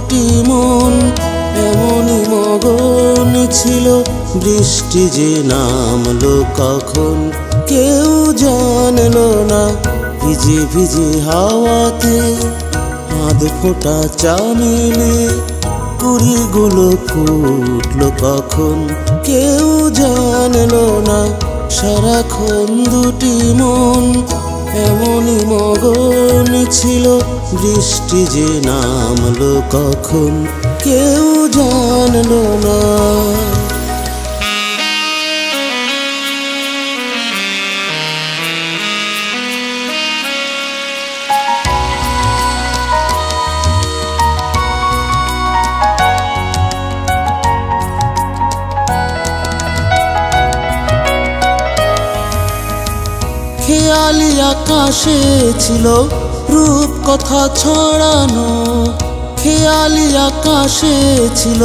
দুটি মন এমনই মগন ছিল। বৃষ্টি যে নামলো কখন কেউ জানলো না। ভিজে ভিজে হাওয়াতে আধ ফোঁটা চামেলি কুড়িগুলো ফুটলো কখন কেউ জানলো না। সারাক্ষণ দুটি মন এমনই মগন ছিল। বৃষ্টি যে নামলো কখন কেউ জানলো না। খেয়ালি আকাশে ছিল রূপ কথা ছড়ানো। খেয়ালি আকাশে ছিল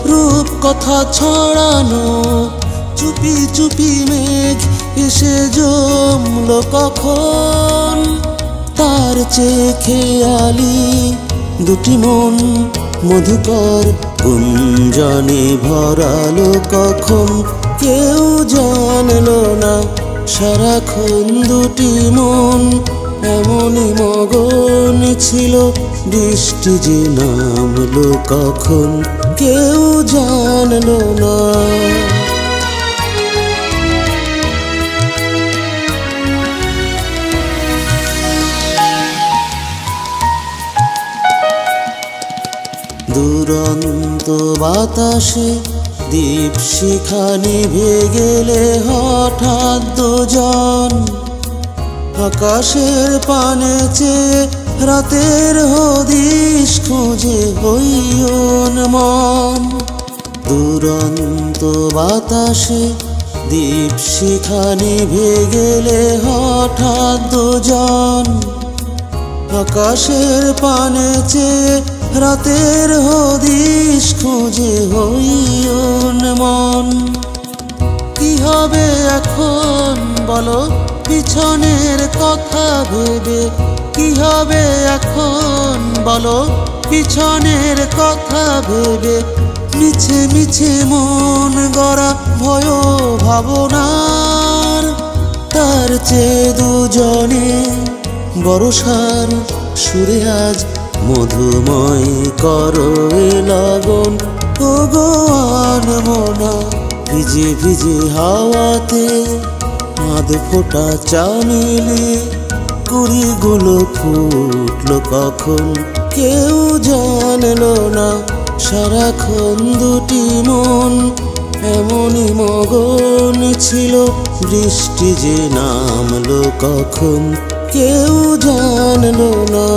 রূপ কথা ছড়ানো। চুপি চুপি মেঘ এসে জমলো কখন তার চেয়ে খেয়ালি দুটি মন মধুকর গুঞ্জনে ভরালো কখন কেউ জানলো না। সারাক্ষণ দুটি মন এমনই মগন ছিল। বৃষ্টি যে নামলো কখন কেউ জানলো না। দুরন্ত বাতাসে দীপশিখা নিভে গেলে হঠাৎ দুজন আকাশের পানে চেয়ে রাতের হদিশ খুঁজে হইয়ন মন। দুরন্ত বাতাসে দীপশিখা নিভে গেলে হঠাৎ দুজন আকাশের পানে চেয়ে রাতের হদিশ খুঁজে হইয়ন মন। কি হবে এখন বলো পিছনের কথা ভেবে? কি হবে এখন বলো পিছনের কথা ভেবে? মিছে মিছে মন গড়া ভয় ভাবনার তার চেয়ে দুজনে বরষার সুরে আজ মধুময় করো এ লগন। ও গো আনমনা ভিজে ভিজে হাওয়াতে আধ ফোঁটা চামেলি কুড়িগুলো ফুটলো কখন কেউ জানলো না। সারাক্ষণ দুটি মন এমনই মগন ছিল। বৃষ্টি যে নামলো কখন কেউ জানলো না।